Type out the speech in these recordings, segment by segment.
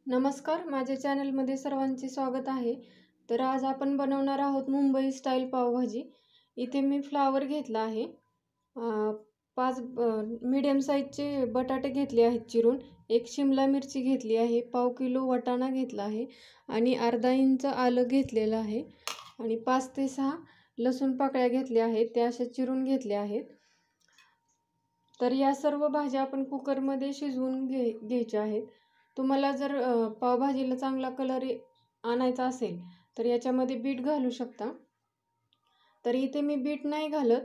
नमस्कार, माझ्या चॅनलमध्ये सर्वांचे स्वागत आहे. तर आज आपण बनवणार आहोत मुंबई स्टाईल पावभाजी. इथे मी फ्लावर घेतला आहे. 5 मीडियम साईजचे बटाटे घेतले आहेत चिरून. 1 शिमला मिरची घेतली आहे. पाव किलो वाटाणा घेतला आहे आणि अर्धा इंच आलं घेतलेलं आहे आणि 5 ते 6 लसूण पाकळ्या घेतल्या आहेत. त्या अशा चिरून घेतल्या आहेत. तर या सर्व भाज्या आपण कुकरमध्ये शिजवून घ्यायच्या आहेत. तुम्हाला जर पावभाजीला चांगला कलर आणायचा असेल तर याच्यामध्ये बीट घालू शकता. तर इथे मी बीट नाही घालत,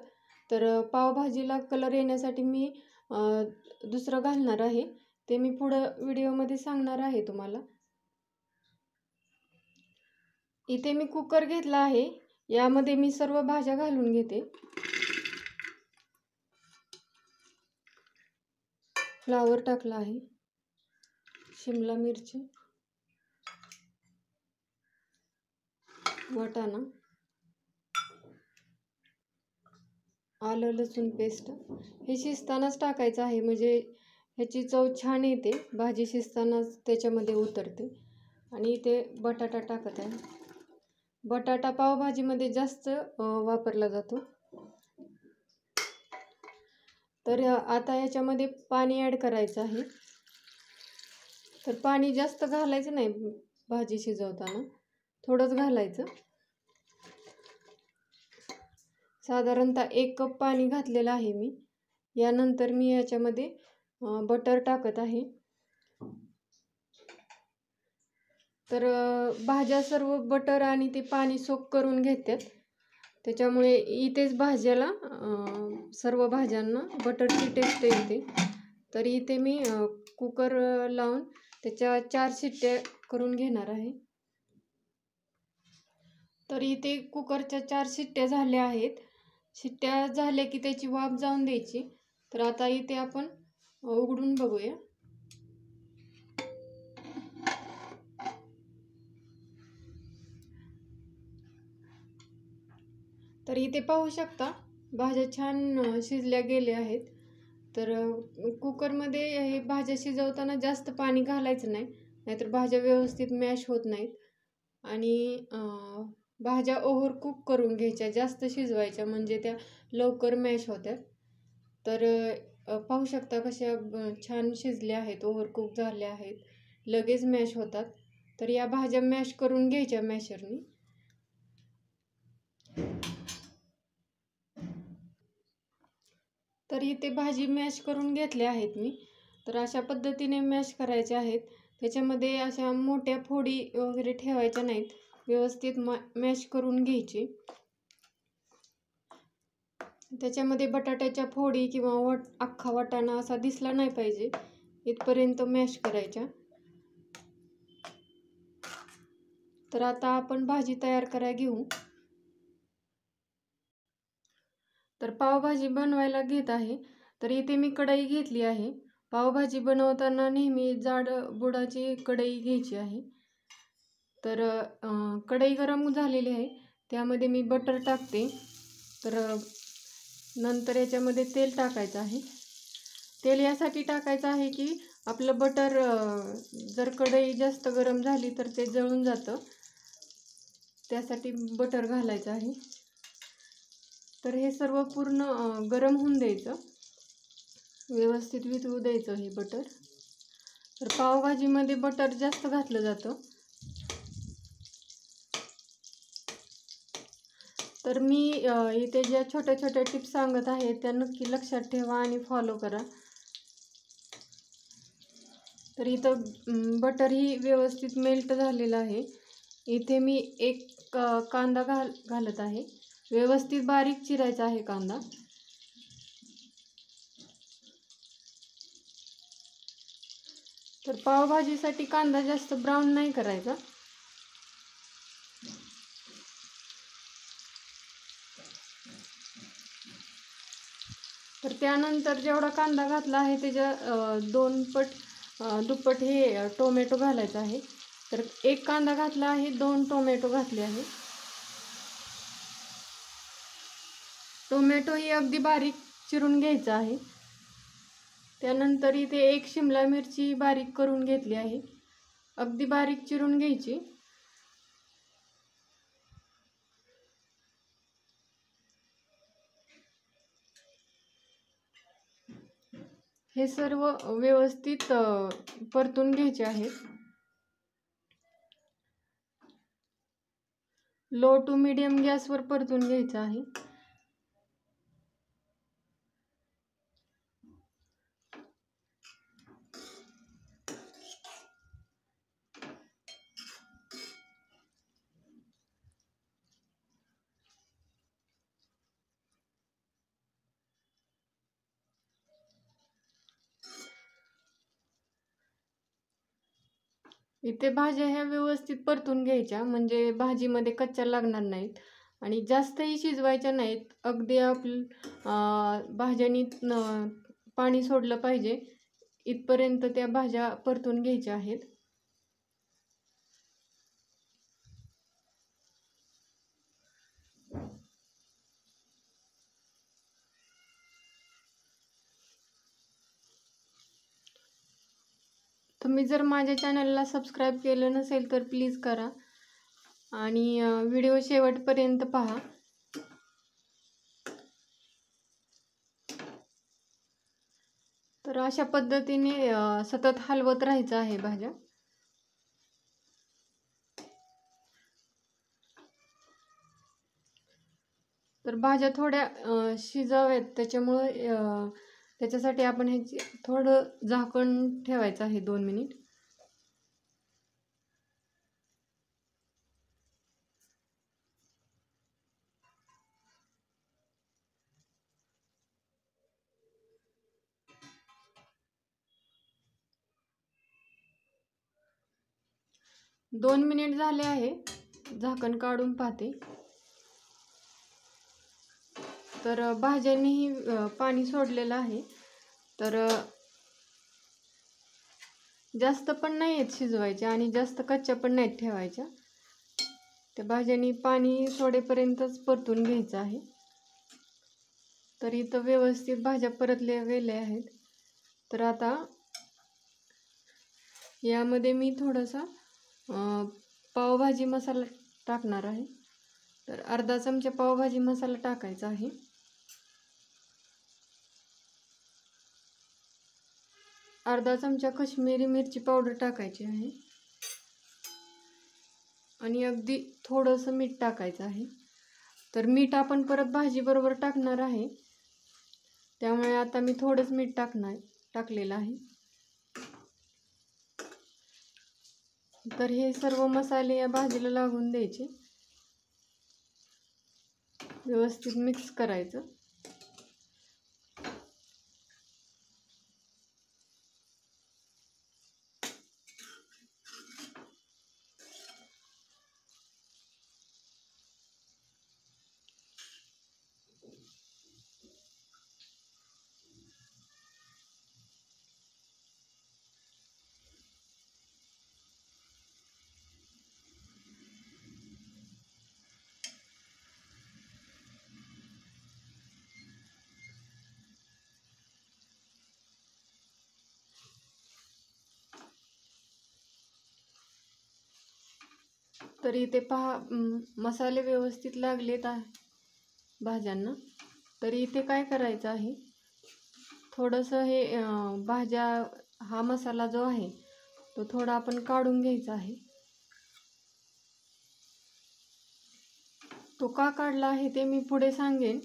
तर पावभाजीला कलर येण्यासाठी मी दुसरं घालणार आहे. ते मी पुढं व्हिडिओमध्ये सांगणार आहे तुम्हाला. इथे मी कुकर घेतला आहे. यामध्ये मी सर्व भाज्या घालून घेते. फ्लावर टाकला आहे, शिमला मिरची, वाटाणा, आलं लसूण पेस्ट. हे शिजतानाच टाकायचं आहे, म्हणजे ह्याची चव छान येते. भाजी शिजतानाच त्याच्यामध्ये उतरते. आणि इथे बटाटा टाकत आहे. बटाटा पावभाजीमध्ये जास्त वापरला जातो. तर आता याच्यामध्ये पाणी ॲड करायचं आहे. तर पाणी जास्त घालायचं नाही भाजी शिजवताना, थोडंच घालायचं. साधारणतः 1 कप पाणी घातलेलं आहे मी. यानंतर मी याच्यामध्ये बटर टाकत आहे. तर भाज्या सर्व बटर आणि ते पाणी सोक करून घेतात, त्याच्यामुळे इथेच भाज्याला सर्व भाज्यांना बटरची टेस्ट येते. तर इथे मी कुकर लावून त्याच्या 4 शिट्ट्या करून घेणार आहे. तर इथे कुकरच्या 4 शिट्ट्या झाल्या आहेत. शिट्ट्या झाल्या की त्याची वाफ जाऊन द्यायची. तर आता इथे आपण उघडून बघूया. तर इथे पाहू शकता भाज्या छान शिजल्या गेल्या आहेत. तर कुकरमध्ये हे भाज्या शिजवताना जास्त पाणी घालायचं नाही, नाहीतर भाज्या व्यवस्थित मॅश होत नाहीत. आणि भाज्या ओव्हर कुक करून घ्यायच्या, जास्त शिजवायच्या, म्हणजे त्या लवकर मॅश होतात. तर पाहू शकता कशा छान शिजल्या आहेत, ओव्हर कुक झाल्या आहेत, लगेच मॅश होतात. तर या भाज्या मॅश करून घ्यायच्या मॅशरनी. तर इथे भाजी मॅश करून घेतल्या आहेत मी. तर अशा पद्धतीने मॅश करायच्या आहेत. त्याच्यामध्ये अशा मोठ्या फोडी वगैरे ठेवायच्या नाहीत, व्यवस्थित मॅश करून घ्यायची. त्याच्यामध्ये बटाट्याच्या फोडी किंवा अख्खा वाटाणा असा दिसला नाही पाहिजे, इथपर्यंत मॅश करायच्या. तर आता आपण भाजी तयार करायला घेऊ. तर पावभाजी बनवायला घेत आहे. तर इथे मी कढई घेतली आहे. पावभाजी बनवताना नेहमी जाड बुडाची कढई घ्यायची आहे. तर कढई गरम झालेली आहे, त्यामध्ये मी बटर टाकते. तर नंतर याच्यामध्ये तेल टाकायचं आहे. तेल यासाठी टाकायचं आहे की आपलं बटर जर कढई जास्त गरम झाली तर ते जळून जातं, त्यासाठी बटर घालायचं आहे. तर हे सर्व पूर्ण गरम होऊन द्यायचं, व्यवस्थित वितळू द्यायचं हे बटर. तर पावभाजीमध्ये बटर जास्त घातलं जातं. तर मी इथे ज्या छोट्या छोट्या टिप्स सांगत आहे त्या नक्की लक्षात ठेवा आणि फॉलो करा. तर इथं बटर ही व्यवस्थित मेल्ट झालेलं आहे. इथे मी 1 कांदा घालत आहे. व्यवस्थित बारीक चिरायचा आहे कांदा. तर पावभाजीसाठी कांदा जास्त ब्राऊन नाही करायचा. तर त्यानंतर जेवढा कांदा घातला आहे त्याच्या 2 पट दुप्पट हे टोमॅटो घालायचा आहे. तर 1 कांदा घातला आहे, 2 टोमॅटो घातले आहे. टोमॅटो ही अगदी बारीक चिरून घ्यायचा आहे. त्यानंतर इथे 1 शिमला मिरची बारीक करून घेतली आहे. अगदी बारीक चिरून घ्यायची. हे सर्व व्यवस्थित परतून घ्यायचे आहेत. लो टू मीडियम गॅसवर परतून घ्यायचं आहे. इथे भाज्या ह्या व्यवस्थित परतून घ्यायच्या, म्हणजे भाजीमध्ये कच्च्या लागणार नाहीत आणि जास्तही शिजवायच्या नाहीत. अगदी भाज्यांनी पाणी सोडलं पाहिजे इथपर्यंत त्या भाज्या परतून घ्यायच्या आहेत. तुम्ही जर माझ्या चॅनलला सबस्क्राईब केलं नसेल तर प्लीज करा आणि व्हिडिओ शेवटपर्यंत पहा. तर अशा पद्धतीने सतत हलवत राहायचं आहे भाज्या. तर भाज्या थोड्या शिजाव्यात त्याच्यासाठी आपण ह्याची थोडं झाकण ठेवायचं आहे 2 मिनिट. दोन मिनिट झाले आहे. झाकण काढून पाहते. तर भाज्यांनीही पाणी सोडलेलं आहे. तर जास्त पण नाही आहेत शिजवायच्या आणि जास्त कच्च्या पण नाहीत ठेवायच्या. त्या भाज्यांनी पाणी सोडेपर्यंतच परतून घ्यायचं आहे. तर इथं व्यवस्थित भाज्या परतल्या गेल्या आहेत. तर आता यामध्ये मी थोडासा पावभाजी मसाला टाकणार आहे. तर अर्धा चमचा पावभाजी मसाला टाकायचा आहे. अर्धा चमचा काश्मीरी मिरची पावडर टाकायची आहे आणि अगदी थोडंसं मीठ टाकायचं आहे. तर मीठ आपण परत भाजी बरोबर टाकणार आहे, त्यामुळे आता मी थोडंच मीठ टाकलेलं आहे. तर हे सर्व मसाले या भाजीला लागून द्यायचे, व्यवस्थित मिक्स करायचं. तर इथे पहा मसाले व्यवस्थित लागलेत भाज्यांना. तर इथे काय करायचं आहे, थोडंसं हे भाज्या हा मसाला जो आहे तो थोडा आपण काढून घ्यायचा आहे. तो का काढला आहे ते मी पुढे सांगेन.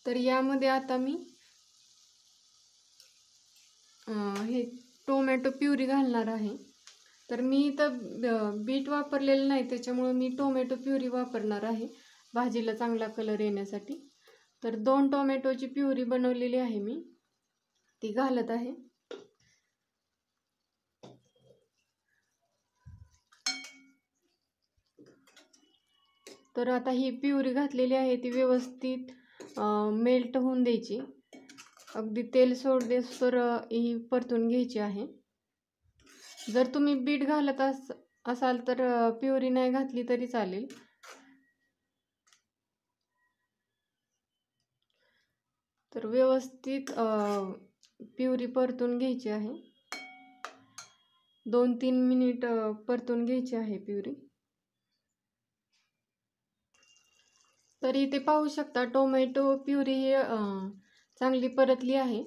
तर यामध्ये आता मी हे टोमॅटो प्युरी घालणार आहे. तर मी इथं बीट वापरलेलं नाही, त्याच्यामुळे मी टोमॅटो प्युरी वापरणार आहे भाजीला चांगला कलर येण्यासाठी. तर 2 टोमॅटोची प्युरी बनवलेली आहे मी, ती घालत आहे. तर आता ही प्युरी घातलेली आहे ती व्यवस्थित मेल्ट होऊन द्यायची. अगदी तेल सोडेस्तोवर ही परतून घ्यायची आहे. जर तुम्ही बीट घालत असाल तर प्युरी नाही घातली तरी चालेल. तर व्यवस्थित प्युरी परतून घ्यायची आहे. 2-3 मिनिट परतून घ्यायची आहे प्युरी. तर इथे पाहू शकता टोमॅटो प्युरी चांगली परतली आहे.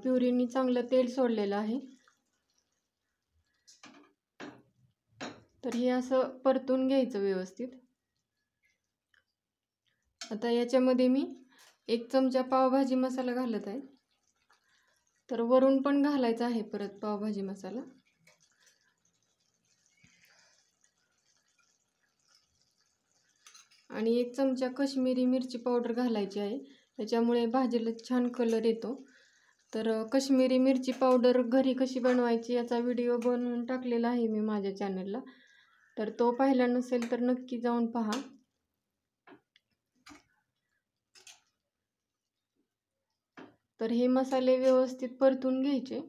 प्युरीनी चांगलं तेल सोडलेलं आहे. तर हे असं परतून घ्यायचं व्यवस्थित. आता याच्यामध्ये मी 1 चमचा पावभाजी मसाला घालत आहे. तर वरून पण घालायचा आहे परत पावभाजी मसाला. आणि 1 चमचा काश्मीरी मिरची पावडर घालायची आहे. त्याच्यामुळे भाजीला छान कलर येतो. तर काश्मीरी मिरची पावडर घरी कशी बनवायची याचा व्हिडिओ बनवून टाकलेला आहे मी माझ्या चॅनलला. तर तो पाहिला नसेल तर नक्की जाऊन पहा. तर हे मसाले व्यवस्थित परतून घ्यायचे.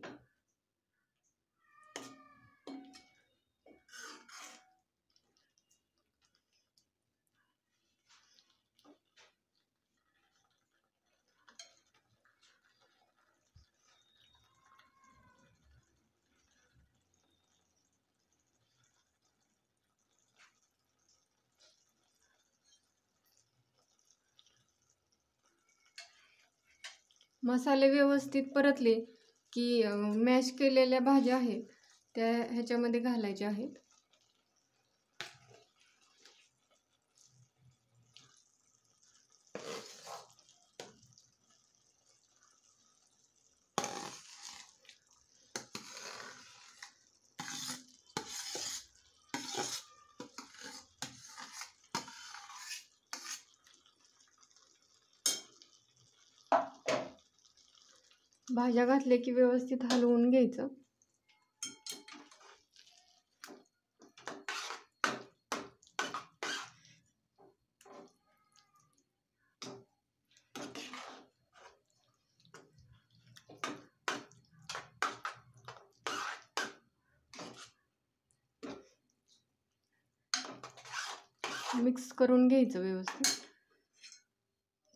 मसाले व्यवस्थित परतले की मॅश केलेल्या भाज्या आहेत त्या ह्याच्यामध्ये घालायच्या आहेत. भाज्या घातल्या की व्यवस्थित हलवून घ्यायचं. मिक्स करून घ्यायचं व्यवस्थित.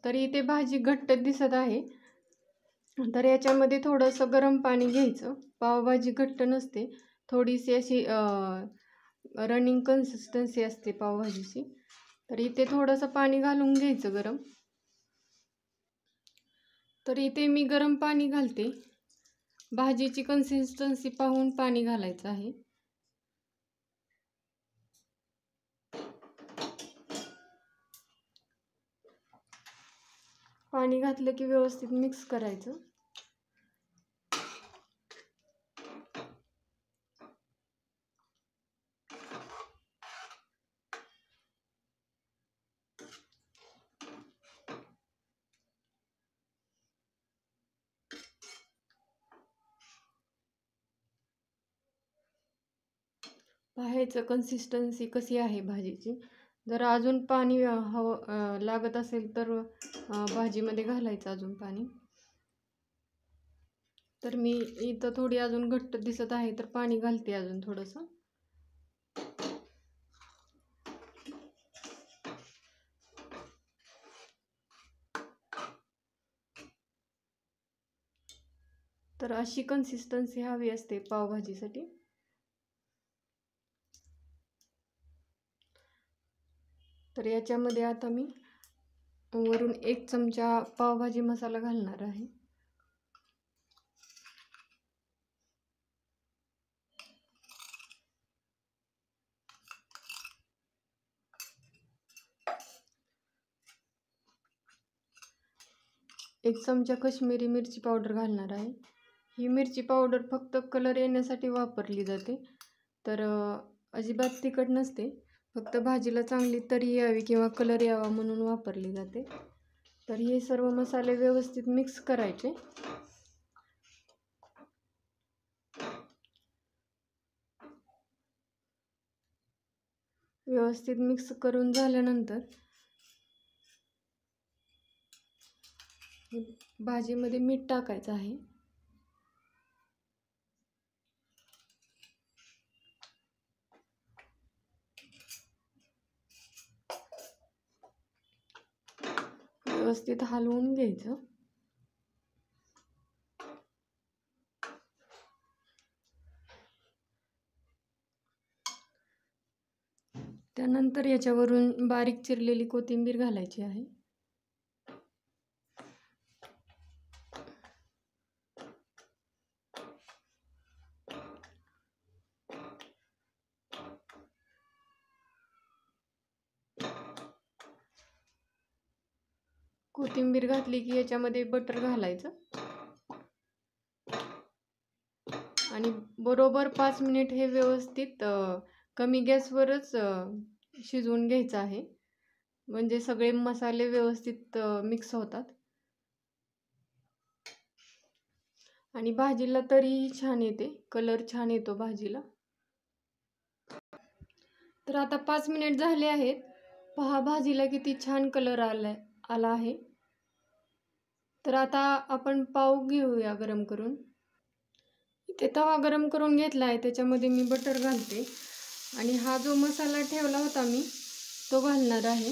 तर इथे भाजी घट्ट दिसत आहे. तर याच्यामध्ये थोडंसं गरम पाणी घ्यायचं. पावभाजी घट्ट नसते, थोडीशी अशी रनिंग कन्सिस्टन्सी असते पावभाजीची. तर इथे थोडंसं पाणी घालून घ्यायचं गरम. तर इथे मी गरम पाणी घालते. भाजीची कन्सिस्टन्सी पाहून पाणी घालायचं आहे. पाणी घातलं की व्यवस्थित मिक्स करायचं. पाहायचं कन्सिस्टन्सी कशी आहे भाजीची. जर अजून पाणी लागत असेल तर भाजीमध्ये घालायचं अजून पाणी. तर मी इथं थोडी अजून घट्ट दिसत आहे तर पाणी घालते अजून थोडंसं. तर अशी कन्सिस्टन्सी हवी असते पावभाजीसाठी. तर याच्यामध्ये आता मी वरून 1 चमचा पावभाजी मसाला घालणार आहे. एक चमचा काश्मीरी मिरची पावडर घालणार आहे. ही मिरची पावडर फक्त कलर येण्यासाठी वापरली जाते. तर अजिबात तिखट नसते, फक्त भाजीला चांगली तरी यावी किंवा कलर यावा म्हणून वापरली जाते. तर हे सर्व मसाले व्यवस्थित मिक्स करायचे. व्यवस्थित मिक्स करून झाल्यानंतर भाजीमध्ये मीठ टाकायचं आहे. व्यवस्थित हलवून घ्यायचं. त्यानंतर याच्यावरून बारीक चिरलेली कोथिंबीर घालायची आहे. कोथिंबीर घातली की याच्यामध्ये बटर घालायचं आणि बरोबर 5 मिनिट हे व्यवस्थित कमी गॅसवरच शिजवून घ्यायचं आहे. म्हणजे सगळे मसाले व्यवस्थित मिक्स होतात आणि भाजीला तरी छान येते, कलर छान येतो भाजीला. तर आता 5 मिनिट झाले आहेत. पहा भाजीला किती छान कलर आला आहे. तर आता आपण पाव घेऊया गरम करून. इथे तवा गरम करून घेतला आहे, त्याच्यामध्ये मी बटर घालते आणि हा जो मसाला ठेवला होता मी तो घालणार आहे.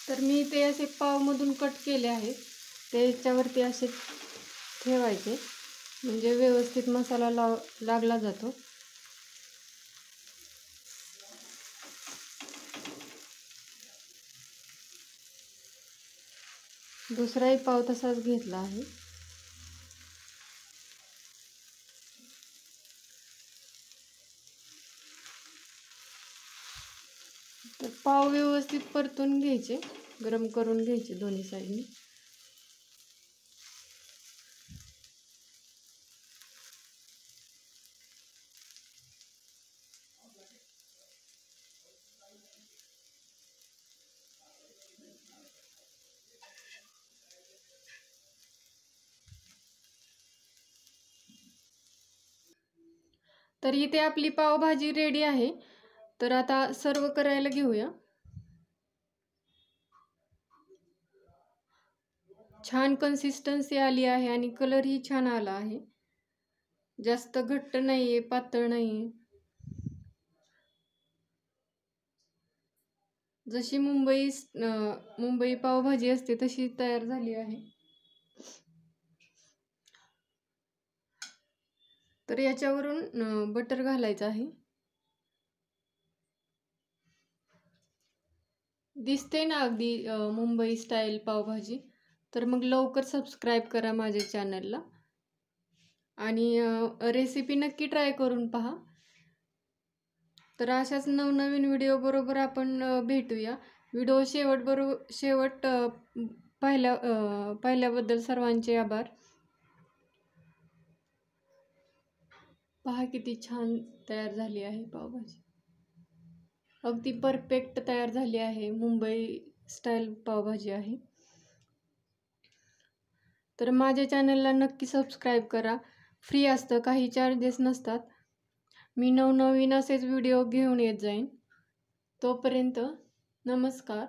तर मी ते असे पावमधून कट केले आहेत, त्याच्यावरती असे ठेवायचे म्हणजे व्यवस्थित मसाला लागला जातो. दुसराही पाव तसाच घेतला आहे. तर पाव व्यवस्थित परतून घ्यायचे, गरम करून घ्यायचे दोन्ही साईडनी. तर इथे आपली पावभाजी रेडी आहे. तर आता सर्व करायला घेऊया. छान कन्सिस्टन्सी आली आहे आणि कलरही छान आला आहे. जास्त घट्ट नाहीये, पातळ नाहीये. जशी मुंबई पावभाजी असते तशी तयार झाली आहे. तर याच्यावरून बटर घालायचं आहे. दिसते ना अगदी मुंबई स्टाईल पावभाजी. तर मग लवकर सबस्क्राईब करा माझ्या चॅनलला आणि रेसिपी नक्की ट्राय करून पहा. तर अशाच नवनवीन व्हिडिओ बरोबर आपण भेटूया. व्हिडिओ शेवट पाहिल्याबद्दल सर्वांचे आभार. पहा किती छान तयार झाली आहे पावभाजी. अगदी परफेक्ट तयार झाली आहे. मुंबई स्टाईल पावभाजी आहे. तर माझ्या चॅनलला नक्की सबस्क्राईब करा. फ्री असतं, काही चार्जेस नसतात. मी नवनवीन असेच व्हिडिओ घेऊन येत जाईन. तोपर्यंत नमस्कार.